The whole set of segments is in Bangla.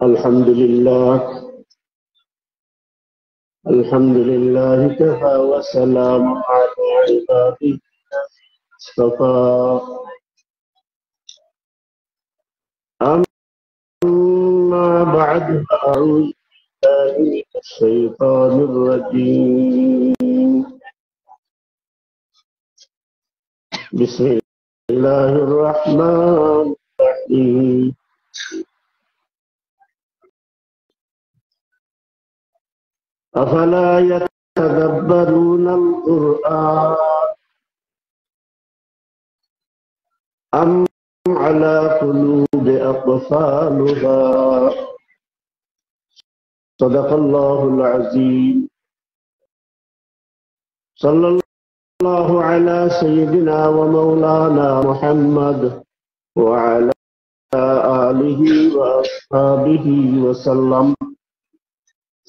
الحمد لله كفى وسلام على عباده اصطفى. أما بعد فأعوذ بالله من الشيطان الرجيم. بسم الله الرحمن الرحيم. أفلا يتدبرون القرآن أم على قلوب أقفالها. صدق الله العظيم. صلى الله على سيدنا ومولانا محمد وعلى آله وأصحابه وسلم.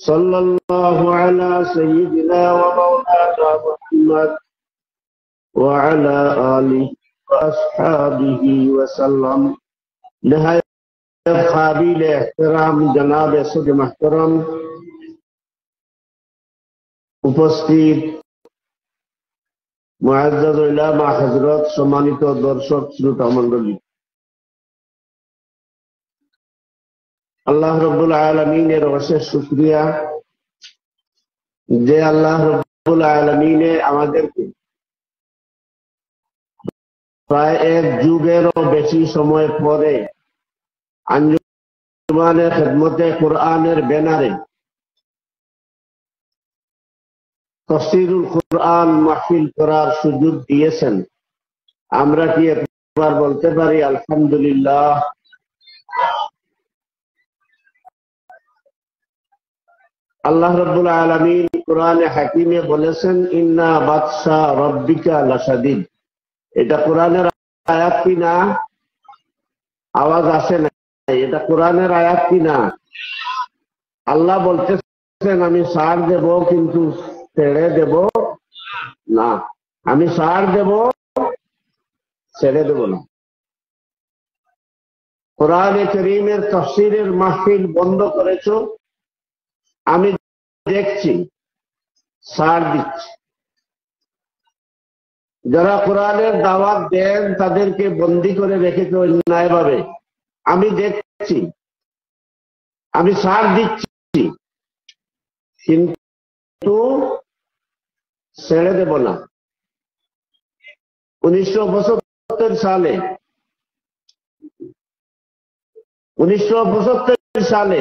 صلى الله على سيدنا ومولانا محمد وعلى آله وأصحابه وسلم. نهاية قابل احترام जनाब सद महतरम उपस्थित मुआज्जज उलामा हजरत सम्मानित दर्शक श्रोता मंडली, আল্লাহ রব্বুল আলামিনের অশেষ শুকরিয়া যে আল্লাহ রব্বুল আলামিনে আমাদেরকে প্রায় এক যুগেরও বেশি সময় পরে আঞ্জুমানে খিদমতে কুরআনের ব্যানারে তাফসীরুল কুরআন মাহফিল করার সুযোগ দিয়েছেন। আমরা কি একবার বলতে পারি আলহামদুলিল্লাহ? আল্লাহ রাব্বুল আলামিন কোরআনে হাকিমে বলেছেন, ইন্না বাতশা রাব্বিকা লাশাদীদ। এটা কোরআনের আয়াত কি না? আওয়াজ আসে না? এটা কোরআনের আয়াত কি না? আল্লাহ বলতেছেন আমি ছাড় দেব কিন্তু ছেড়ে দেব না। আমি ছাড় দেব, ছেড়ে দেব না। কোরআনে কারীমের তাফসীরের মাহফিল বন্ধ করেছো, আমি দেখছি, ছাড় দিচ্ছি। যারা কোরআনের দাওয়াত দেন তাদেরকে বন্দী করে রেখেছে অন্যায়ভাবে, আমি দেখছি, আমি ছাড় দিচ্ছি, কিন্তু ছেড়ে দেব না। 1975 সালে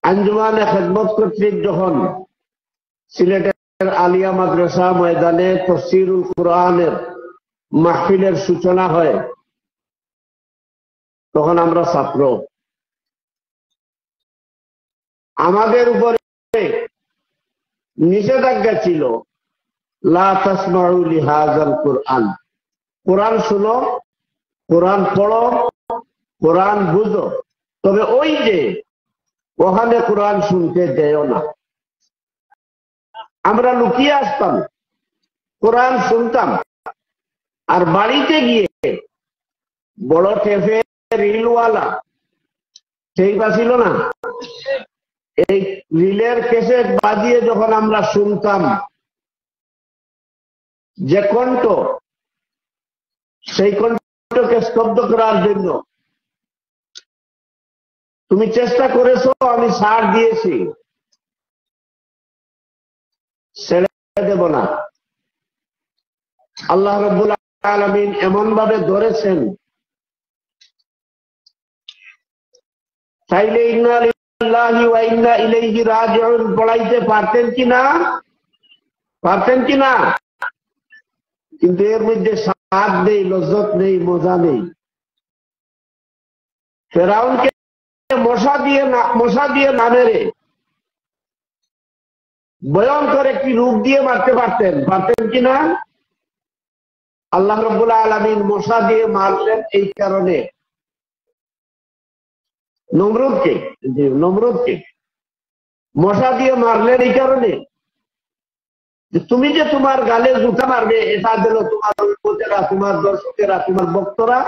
আঞ্জুমানে খিদমত কর্তৃক যখন সিলেটের আলিয়া মাদ্রাসা ময়দানে তাফসীরুল কুরআনের মাহফিলের সূচনা হয়, তখন আমরা ছাত্র। আমাদের উপরে নিষেধাজ্ঞা ছিল, লা তাসমাউ লিহাযাল কুরআন। কোরআন শুনো, কোরআন পড়ো, কোরআন বুঝো, তবে ওই যে ওখানে কোরআন শুনতে দেও না। আমরা লুকিয়ে আসতাম, কোরআন শুনতাম, আর বাড়িতে গিয়ে বড় টেপে রিলওয়ালা সেই ছিল না, এই রিলের ক্যাসেট বাজিয়ে যখন আমরা শুনতাম, যে কণ্ঠ, সেই কণ্ঠকে স্তব্ধ করার জন্য তুমি চেষ্টা করেছো, আমি ছাড় দিয়েছি, ছেড়ে দেব না। আল্লাহ রাব্বুল আলামিন এমন ভাবে ধরেছেন, চাইলে ইন্না লিল্লাহি ওয়া ইন্না ইলাইহি রাজিউন পড়াইতে পারতেন কিনা? পারতেন কিনা? কিন্তু এর মধ্যে স্বাদ নেই, লজ্জত নেই, মজা নেই। ফেরাউনকে মশা দিয়ে না মেরে ভয়ঙ্কর একটি রূপ দিয়ে মারতে পারতেন, পারতেন কিনা? আল্লাহ রাব্বুল আলামিন মশা দিয়ে মারলেন এই কারণে, নমরুদকে মশা দিয়ে মারলেন এই কারণে যে তুমি যে তোমার গালে জুতা মারবে, এটা যেন তোমার উম্মতেরা, তোমার দর্শকেরা, তোমার ভক্তরা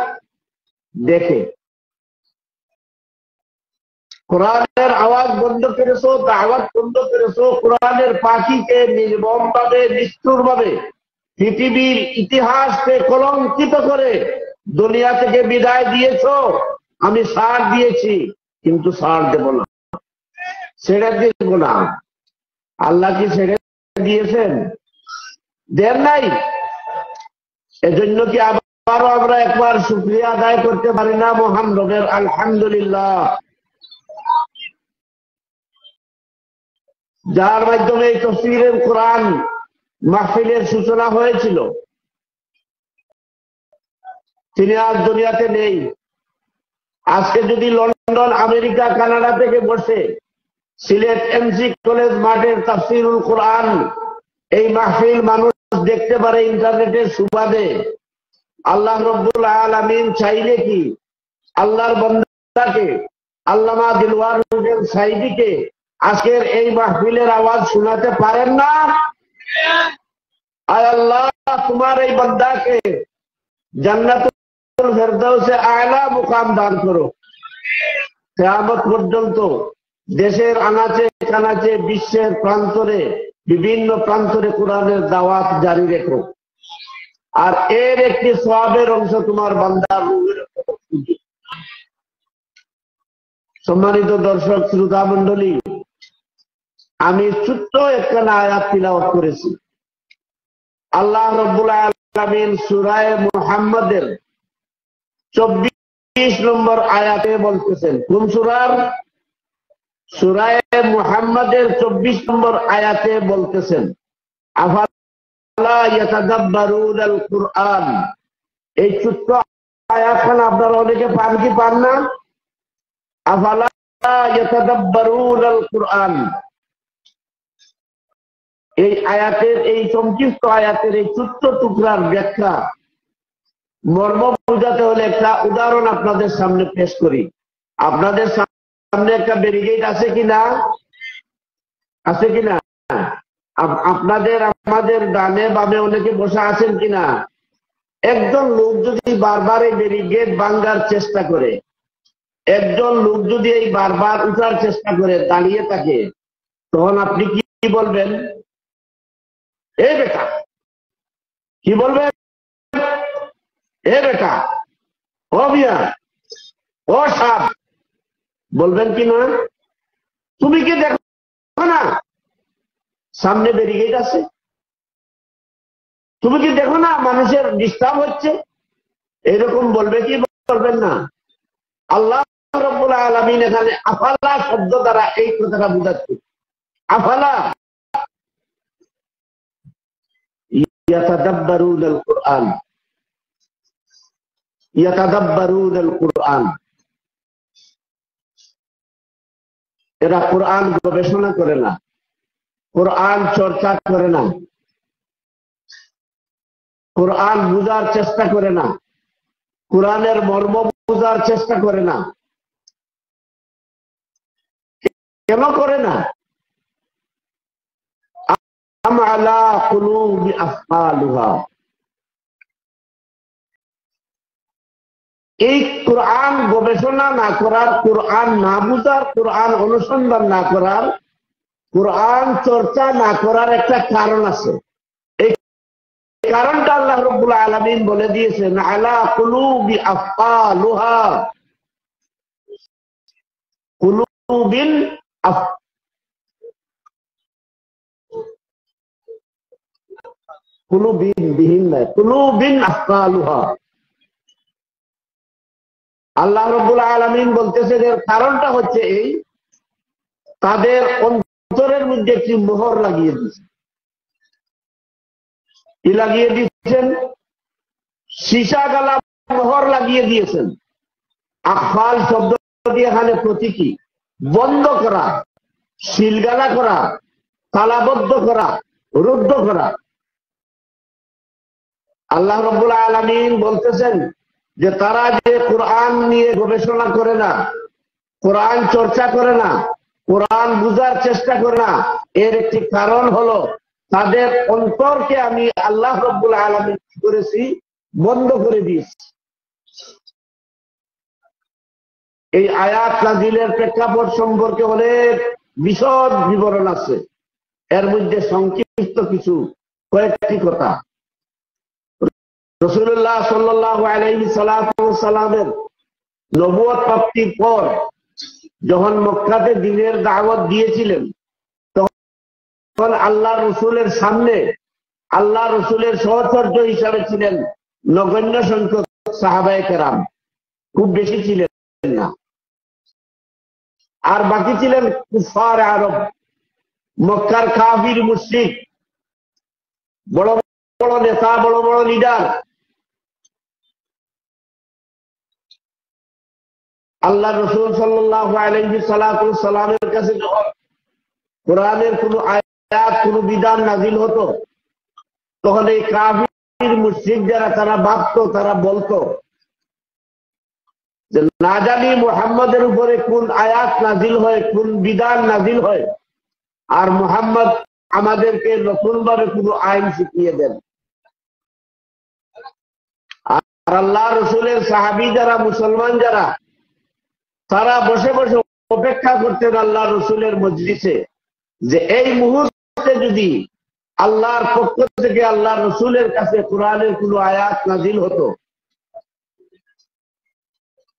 দেখে। কোরআনের আওয়াজ বন্ধ করেছো, দাওয়াত বন্ধ করেছো, কোরআনের পাখিকে নির্মম ভাবে নিষ্ঠুর ভাবে পৃথিবীর ইতিহাসকে কলঙ্কিত করে দুনিয়া থেকে বিদায় দিয়েছো। আমি ছাড় দিয়েছি, কিন্তু ছাড় দেব না, ছেড়ে দেব না। আল্লাহ কি ছেড়ে দিয়েছেন? দেন নাই। এজন্য কি আবারও আমরা একবার শুকরিয়া আদায় করতে পারি না মহান রবের? আলহামদুলিল্লাহ, যার মাধ্যমে এই তাফসীরের কোরআন মাহফিলের সূচনা হয়েছিল। তিনি আজ দুনিয়াতে নেই। আজকে যদি লন্ডন, আমেরিকা, কানাডা থেকে বসে সিলেট এমসি কলেজ মাঠের তাফসীরুল কোরআন এই মাহফিল মানুষ দেখতে পারে ইন্টারনেটের সুবাদে, আল্লাহ রব্বুল আলামিন চাইলে কি আল্লাহর বান্দাকে আল্লামা দিলওয়ার হোসেন সাইদিকে আজকের এই মাহফিলের আওয়াজ শোনাতে পারেন না? আয় আল্লাহ, তোমার এই বান্দাকে জান্নাতুল ফেরদাউসে আলা মুকাম দান করো। কিয়ামত পর্যন্ত দেশের আনাচে কানাচে, বিশ্বের প্রান্তরে, বিভিন্ন প্রান্তরে কোরআনের দাওয়াত জারি রেখো। আর এর একটি সওয়াবের অংশ তোমার বান্দার রূহের। সম্মানিত দর্শক শ্রোতা মণ্ডলী, আমি ছোট্ট একখানা আয়াত তিলাওয়াত করেছি। আল্লাহ রাব্বুল আলামিন সূরা মুহাম্মাদের 24 নম্বর আয়াতে বলতেছেন। কোন সূরার? সূরা মুহাম্মাদের 24 নম্বর আয়াতে বলতেছেন, আফালা ইয়াতাদাব্বারুনাল কুরআন। এই ছোট্ট আয়াতখানা আপনারা অনেকে পান কি পান না? আফালা ইয়াতাদাব্বারুনাল কুরআন। এই আয়াতের, এই সংক্ষিপ্ত আয়াতের এই ছোট্ট টুকরার ব্যাখ্যা মর্ম বোঝাতে হলে একটা উদাহরণ আপনাদের সামনে পেশ করি। আপনাদের সামনে একটা ব্যারিকেড আছে কিনা? আছে কিনা? আপনাদের আমাদের ডানে বামে অনেকে বসে আছেন কিনা? একজন লোক যদি বারবার এই ব্যারিকেড ভাঙার চেষ্টা করে, একজন লোক যদি এই বারবার উঠার চেষ্টা করে দাঁড়িয়ে থাকে, তখন আপনি কি বলবেন? এ বেটা, কি বলবেন? এ বেটা, ও মিয়া, ও সাপ, বলবেন কি না? তুমি কি দেখো না সামনে ব্যারিকেড আছে? তুমি কি দেখো না মানুষের ডিস্টার্ব হচ্ছে? এরকম বলবে কি বলবেন না? আল্লাহ রাব্বুল আলামিন এখানে আফালা শব্দ দ্বারা এই কথাটা বোঝাচ্ছে। আফালা ইয়াতাদাব্বারুনাল কুরআন, ইয়াতাদাব্বারুনাল কুরআন। এরা কোরআন গবেষণা করে না, কোরআন চর্চা করে না, কোরআন বুঝার চেষ্টা করে না, কোরআনের মর্ম বুঝার চেষ্টা করে না। কেন করে না? আম আলা কুলুবি আফআলুহা। এই কোরআন গবেষণা না করার, কোরআন না বুঝার, কোরআন অনুসন্ধান না করার, কোরআন চর্চা না করার একটা কারণ আছে। এই কারণটা আল্লাহ রাব্বুল আলামিন বলে দিয়েছেন, আলা কুলুবি আফআলুহা, কুলুবিন কুলুবিন বিহীন নয়, কুলুবিন আফআলুহা। আল্লাহ রাব্বুল আলামিন বলতেছেন এর কারণটা হচ্ছে এই, তাদের অন্তরের মধ্যে একটি মোহর লাগিয়ে দিয়েছে। কি লাগিয়ে দিয়েছেন? সীসা গালা মোহর লাগিয়ে দিয়েছেন। আফআল শব্দ দিয়ে এখানে প্রতীকী, বন্ধ করা, সিলগালা করা, তালাবদ্ধ করা, রুদ্ধ করা। আল্লাহ রাব্বুল আলামিন বলতেছেন যে তারা যে কোরআন নিয়ে গবেষণা করে না, কোরআন চর্চা করে না, কোরআন বুঝার চেষ্টা করে না, এর একটি কারণ হলো তাদের অন্তরকে আমি আল্লাহ রাব্বুল আলামিন করেছি, বন্ধ করে দিয়েছি। এই আয়াত নাজিলের প্রেক্ষাপট সম্পর্কে অনেক বিশদ বিবরণ আছে। এর মধ্যে সংক্ষিপ্ত কিছু কয়েকটি কথা। রাসূলুল্লাহ সাল্লাল্লাহু আলাইহি সাল্লামের নবুয়ত প্রাপ্তির পর যখন মক্কাতে দ্বীনের দাওয়াত দিয়েছিলেন, তখন আল্লাহ রসুলের সামনে আল্লাহ রসুলের সহচর্য হিসাবে ছিলেন নগণ্য সংখ্যক সাহাবায়ে কেরাম, খুব বেশি ছিলেন না। আর বাকি ছিলেন কুফার আরব, মক্কার কাফির মুশরিক, বড় বড় নেতা, বড় বড় লিডার। আল্লাহ রসুল সাল্লাল্লাহু আলাইহি সাল্লামের কাছে যখন কোরআনের কোন আয়াত, কোন বিধান নাজিল হতো, তখন এই কাফির মুশরিক যারা, তারা ভাবতো, তারা বলতো যে না জানি মুহাম্মদের উপরে কোন আয়াত নাজিল হয়, কোন বিধান নাজিল হয়, আর মুহাম্মদ আমাদেরকে নতুন ভাবে কোন আইন শিখিয়ে দেন। আর আল্লাহ রসুলের সাহাবী যারা, মুসলমান যারা, তারা বসে বসে অপেক্ষা করতেন আল্লাহ রসুলের মজলিসে, যে এই মুহূর্তে যদি আল্লাহর পক্ষ থেকে আল্লাহ রসুলের কাছে কোরআনের কোন আয়াত নাজিল হতো,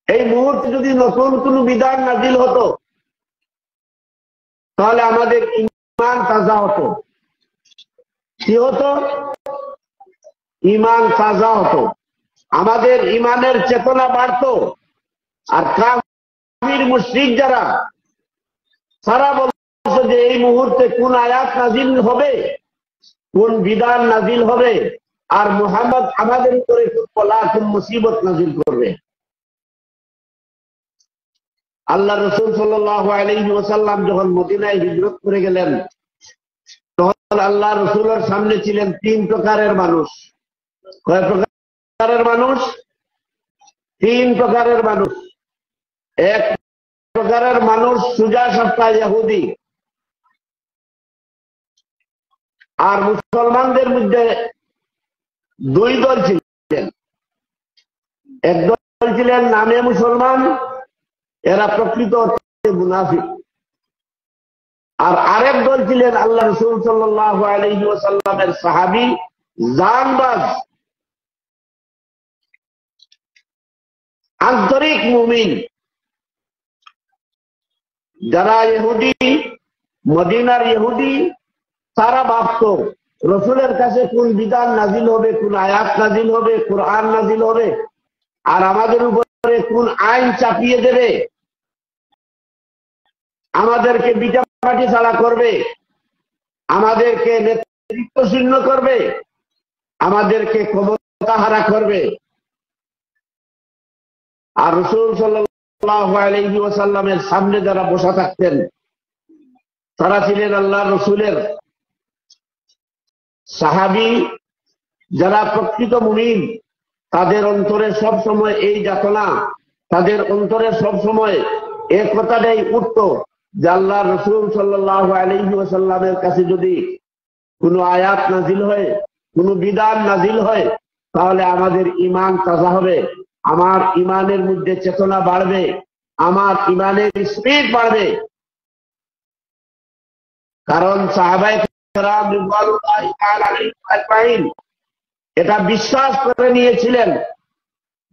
এই মুহূর্তে যদি নতুন কোন বিধান নাজিল হতো, তাহলে আমাদের ঈমান তাজা হতো। কি হতো? ঈমান তাজা হতো, আমাদের ঈমানের চেতনা বাড়তো। আর কাফির মুশরিক যারা, তারা বলছে যে এই মুহূর্তে কোন আয়াত নাজিল হবে, কোন বিধান নাজিল হবে, আর মুহাম্মদ আমাদের উপরে কোন মুসিবত নাজিল করবে। আল্লাহ রসুল সাল্লাল্লাহু আলাইহি ওয়াসাল্লাম যখন মদিনায় হিজরত করে গেলেন, তখন আল্লাহ রসুলের সামনে ছিলেন তিন প্রকারের মানুষ। কয় প্রকারের মানুষ? তিন প্রকারের মানুষ। এক প্রকারের মানুষ সুজা সাপ্তা ইহুদি, আর মুসলমানদের মধ্যে দুই দল ছিলেন। এক দল ছিলেন নামে মুসলমান, এরা প্রকৃত অর্থে মুনাফিক। আর আরেক দল ছিলেন আল্লাহ রাসূল সাল্লাল্লাহু আলাইহি ওয়াসাল্লামের সাহাবী, জানবাজ, আন্তরিক মুমিন। যারা ইহুদি, মদিনার ইহুদি, তারা ভাবত রসুলের কাছে কোন বিধান নাজিল হবে, কোন আয়াত নাজিল হবে, কোরআন নাজিল হবে, আর আমাদের উপরে কোন আইন চাপিয়ে দেবে, আমাদেরকে বিচারপাটি ছাড়া করবে, আমাদেরকে নেতৃত্ব শূন্য করবে, আমাদেরকে ক্ষমতা হারা করবে। আর রাসূল সাল্লাল্লাহু আলাইহি ওয়াসাল্লামের সামনে যারা বসা থাকতেন, তারা ছিলেন আল্লাহ রসুলের সাহাবী, যারা প্রকৃত মুমিন। তাদের অন্তরে সব সময় এই যাতনা, তাদের অন্তরে সব সময় এই কথাটাই উঠত যে আল্লাহ রসুল সাল্লাল্লাহু আলাইহি ওয়াসাল্লামের কাছে যদি কোনো আয়াত নাজিল হয়, কোনো বিধান নাজিল হয়, তাহলে আমাদের ঈমান তাজা হবে, আমার ঈমানের মধ্যে চেতনা বাড়বে, আমার ঈমানের স্পিড বাড়বে। কারণ সাহাবায়ে কেরাম রিদওয়ানুল্লাহি তাআলা আলাইহিম আজমাইন এটা বিশ্বাস করে নিয়েছিলেন,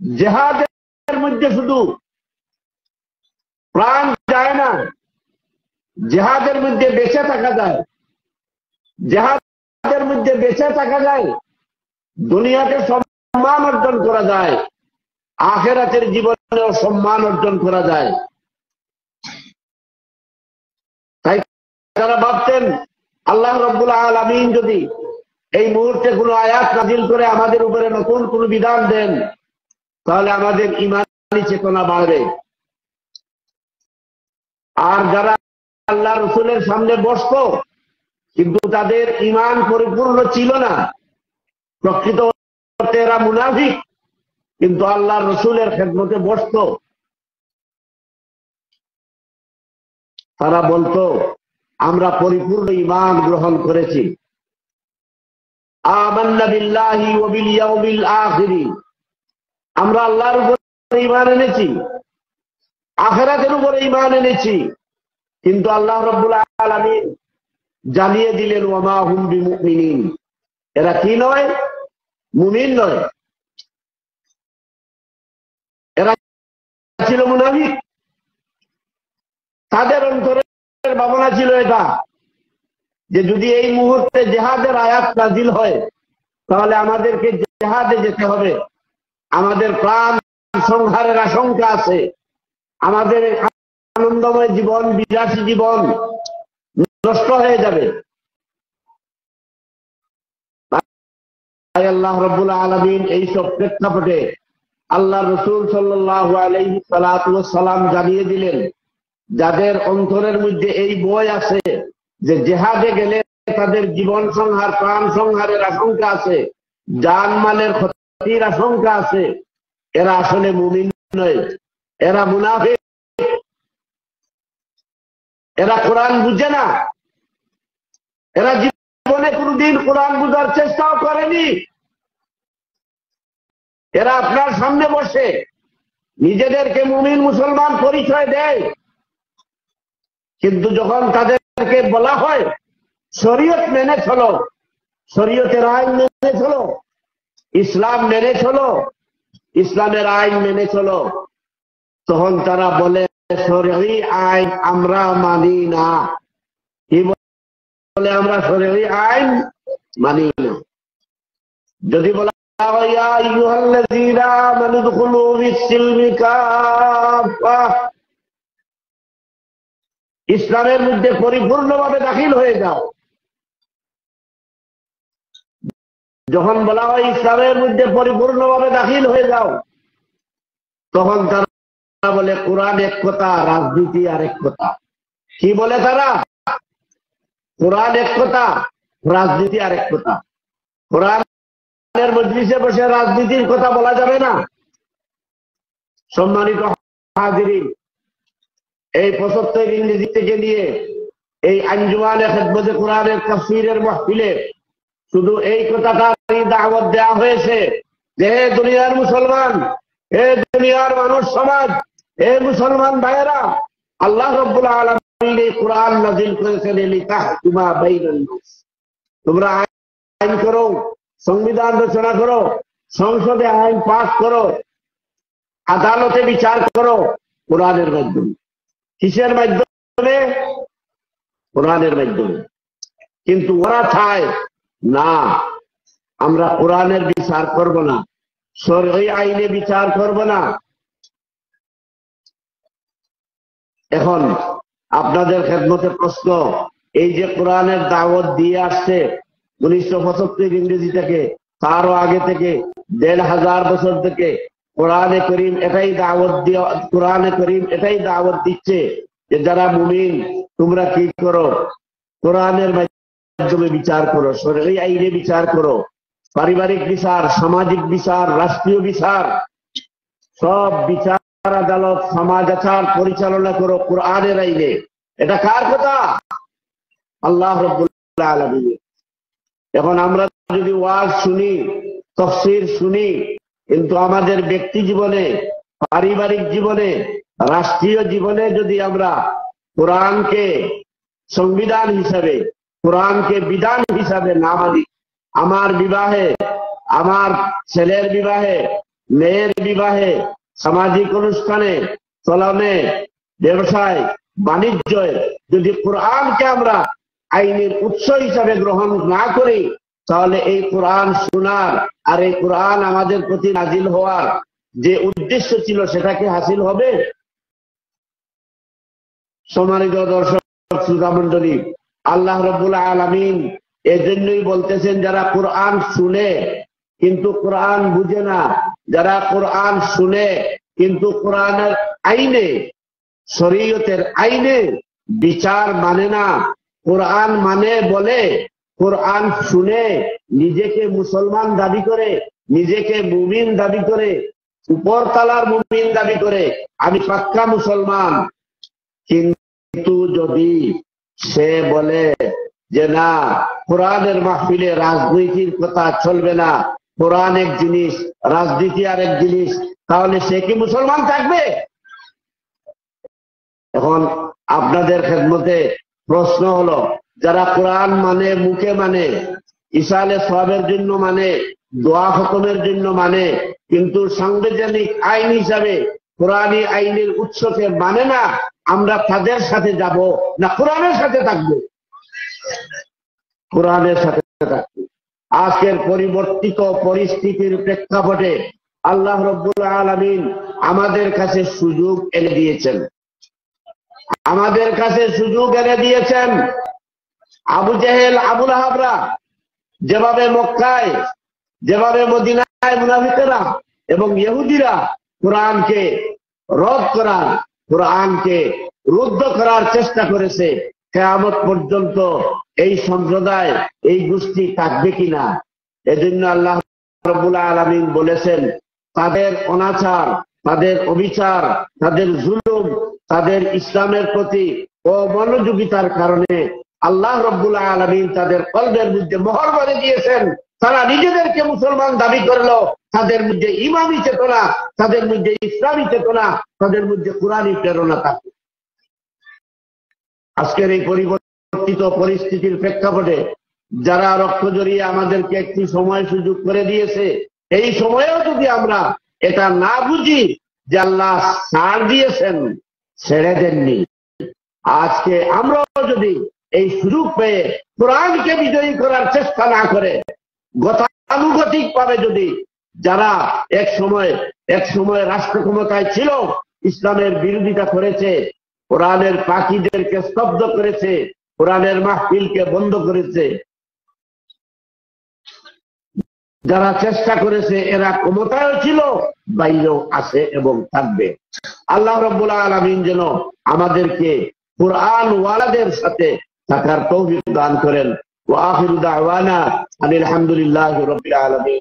জিহাদের মধ্যে শুধু প্রাণ যায় না, জিহাদের মধ্যে বেঁচে থাকা যায়। জিহাদের মধ্যে বেঁচে থাকা যায়, দুনিয়াতে সম্মান অর্জন করা যায়, আখিরাতের জীবনেও সম্মান অর্জন করা যায়। তাই তারা ভাবতেন আল্লাহ রাব্বুল আলামিন যদি এই মুহূর্তে কোনো আয়াত নাজিল করে আমাদের উপরে নতুন কোনো বিধান দেন, তাহলে আমাদের ঈমানি চেতনা বাড়বে। আর যারা আল্লাহ রসুলের সামনে বসত, কিন্তু তাদের ঈমান পরিপূর্ণ ছিল না, প্রকৃত অর্থে এরা মুনাফিক, কিন্তু আল্লাহ রসুলের খেদমতে বসত, তারা বলতো আমরা পরিপূর্ণ ঈমান গ্রহণ করেছি, আমান্না বিল্লাহি ওয়া বিল ইয়াউমিল আখির, আমরা আল্লাহর উপর ঈমান এনেছি, আখিরাতের উপরে ঈমান এনেছি, কিন্তু আল্লাহ রাব্বুল আলামিন জানিয়ে দিলেন ওয়া মা হুম বিমুমিনিন, এরা কি নয়? মুমিন নয়, এরা ছিল মুনাফিক। তাদের অন্তরের ভাবনা ছিল এটা যে যদি এই মুহূর্তে জিহাদের আয়াত নাজিল হয় তাহলে আমাদেরকে জিহাদে যেতে হবে, আমাদের প্রাণ সংহারের আশঙ্কা আছে, আমাদের আনন্দময় জীবন, বিলাসী জীবন নষ্ট হয়ে যাবে। তাই আল্লাহ রাব্বুল আলামিন এইসব প্রেক্ষাপটে আল্লাহ রাসূল সাল্লাল্লাহু আলাইহি সাল্লাম জানিয়ে দিলেন, যাদের অন্তরের মধ্যে এই ভয় আছে যে জিহাদে গেলে তাদের জীবন সংহার, প্রাণ সংহারের আশঙ্কা আছে, জানমালের ক্ষতির আশঙ্কা আছে, এরা আসলে মুমিন নয়, এরা মুনাফিক, এরা কোরআন বুঝে না, এরা জীবনে কোনদিন কোরআন বুঝার চেষ্টাও করেনি। এরা আপনার সামনে বসে নিজেদেরকে মুমিন মুসলমান পরিচয় দেয়, কিন্তু যখন তাদেরকে বলা হয় শরীয়ত মেনে চলো, শরীয়তের আইন মেনে চলো, ইসলাম মেনে চলো, ইসলামের আইন মেনে চলো, তখন তারা বলে শরঈ আইন আমরা মানি না। কি বলে? আমরা শরঈ আইন মানি না। যদি বলা হয় ইয়া আইয়ুহাল্লাযীনা আমানু দুখুলু ফিস-সিলমি কাফা, ইসলামের মধ্যে পরিপূর্ণভাবে দাখিল হয়ে যাও, যখন বলা হয় ইসলামের মধ্যে পরিপূর্ণভাবে দাখিল হয়ে যাও, তখন তারা বলে কোরআন এক কথা, রাজনীতি আরেক কথা। কি বলে তারা? কোরআন এক কথা, রাজনীতি আরেক কথা। কোরআনের মজলিসে বসে রাজনীতির কথা বলা যাবে না। সম্মানিত হাজিরিন, এই 75 ইংরেজি থেকে নিয়ে এই আঞ্জুমানে খিদমতে কোরআনের তাফসীরের মাহফিলে শুধু এই কথাটারই দাওয়াত দেওয়া হয়েছে যে হে দুনিয়ার মুসলমান, হে দুনিয়ার মানুষ সমাজ, হে মুসলমান ভাইয়েরা, আল্লাহ রাব্বুল আলামিন এই কোরআন নাযিল করেছেন লিতাহকুমা বাইনান নাস, তোমরা আইন করো, সংবিধান রচনা করো, সংসদে আইন পাস করো, আদালতে বিচার করো কোরআনের মাধ্যমে। কিসের মাধ্যমে? কোরআনের মাধ্যমে। কিন্তু ওরা চায় না, আমরা কোরআনের বিচার করব না, শরঈ আইনে বিচার করব না। এখন আপনাদের খেদমতে প্রশ্ন, এই যে কোরআনের দাওয়াত দিয়ে আসছে 1975 ইংরেজি থেকে, তারও আগে থেকে 1500 বছর থেকে কোরআনে করিম এটাই দাওয়াত দিয়ে, কোরআনে করিম এটাই দাওয়াত দিচ্ছে যে যারা মুমিন তোমরা কি করো? কোরআনের মাধ্যমে বিচার করো, শরঈ আইনে বিচার করো, পারিবারিক বিচার, সামাজিক বিচার, রাষ্ট্রীয় বিচার, সব বিচার আদালত, সমাজ আচার পরিচালনা করো কোরআনের আইনে। এটা কার কথা? আল্লাহ রাব্বুল আলামিন। এখন আমরা যদি ওয়াজ শুনি, তাফসীর শুনি, কিন্তু আমাদের ব্যক্তি জীবনে, পারিবারিক জীবনে, রাষ্ট্রীয় জীবনে যদি আমরা কোরআনকে সংবিধান হিসাবে, কোরআনকে বিধান হিসাবে না মানি, আমার বিবাহে, আমার ছেলের বিবাহে, মেয়ের বিবাহে, সামাজিক অনুষ্ঠানে, চলনে, ব্যবসায়, বাণিজ্যে যদি কোরআনকে আমরা আইনের উৎস হিসাবে গ্রহণ না করি, তাহলে এই কোরআন শোনার আর এই কোরআন আমাদের প্রতি নাজিল হওয়ার যে উদ্দেশ্য ছিল সেটা কি হাসিল হবে? সম্মানিত দর্শক শ্রোতা মণ্ডলী, আল্লাহ রাব্বুল আলামিন এজন্যই বলতেছেন যারা কোরআন শুনে কিন্তু কোরআন বুঝে না, যারা কোরআন শুনে কিন্তু কোরআনের আইনে, শরীয়তের আইনে বিচার মানে না, কোরআন মানে বলে, কোরআন শুনে নিজেকে মুসলমান দাবি করে, নিজেকে মুমিন দাবি করে, উপর তালার মুমিন দাবি করে, আমি পাক্কা মুসলমান। কিন্তু যদি সে বলে যে না, কোরআনের মাহফিলে রাজনীতির কথা চলবে না, কোরআন এক জিনিস, রাজনীতি আর এক জিনিস, তাহলে সে কি মুসলমান থাকবে? এখন আপনাদের খেদমতে প্রশ্ন হলো, যারা কোরআন মানে, মুখে মানে, ইসালে সওয়াবের জন্য মানে, দোয়া খতমের জন্য মানে, কিন্তু সাংবিধানিক আইন হিসাবে কোরআনী আইনের উৎসকে মানে না, আমরা তাদের সাথে যাব না কোরআনের সাথে থাকবো? কোরআনের সাথে থাকবো। আজকের পরিবর্তিত পরিস্থিতির প্রেক্ষাপটে আল্লাহ রাব্বুল আলামিন আমাদের কাছে সুযোগ এনে দিয়েছেন, আমাদের কাছে সুযোগ এনে দিয়েছেন। আবু জেহেল, আবু লাহাবরা যেভাবে মক্কায়, যেভাবে মদিনায় মুনাফিকরা এবং ইহুদিরা কোরআনকে রদ করার, কোরআনকে রুদ্ধ করার চেষ্টা করেছে, কিয়ামত পর্যন্ত এই সম্প্রদায়, এই গোষ্ঠী থাকবে কিনা? এজন্য আল্লাহ রাব্বুল আলামিন বলেছেন, তাদের অনাচার, তাদের অবিচার, তাদের জুলুম, তাদের ইসলামের প্রতি অমনোযোগিতার কারণে আল্লাহ রাব্বুল আলামিন তাদের কলবের মধ্যে মোহর করে দিয়েছেন। তারা নিজেদেরকে মুসলমান দাবি করলো, তাদের মধ্যে ইমামি চেতনা, তাদের মধ্যে ইসলামী চেতনা, তাদের মধ্যে কোরআনী প্রেরণা থাকে। আজকের এই পরিবর্তিত পরিস্থিতির প্রেক্ষাপটে যারা রক্ত জড়িয়ে আমাদেরকে একটি সময় সুযোগ করে দিয়েছে, এই সময়েও যদি আমরা এটা না বুঝি যে আল্লাহ ছাড় দিয়েছেন, ছেড়ে দেননি, আজকে আমরাও যদি এই সুযোগ পেয়ে কোরআনকে বিজয়ী করার চেষ্টা না করে, গতানুগতিক ভাবে যদি যারা এক সময় রাষ্ট্র ক্ষমতায় ছিল, ইসলামের বিরোধিতা করেছে, কোরআনের পাখীদেরকে স্তব্ধ করেছে, কোরআনের মাহফিলকে বন্ধ করেছে, যারা চেষ্টা করেছে, এরা ক্ষমতায় ছিল, বাইরেও আছে এবং থাকবে। আল্লাহ রাব্বুল আলামিন যেন আমাদেরকে কোরআন ওয়ালাদের সাথে থাকার তৌফিক দান করেন। ওয়া আখিরু দাওয়ানা আনিল হামদুলিল্লাহি রাব্বিল আলামিন।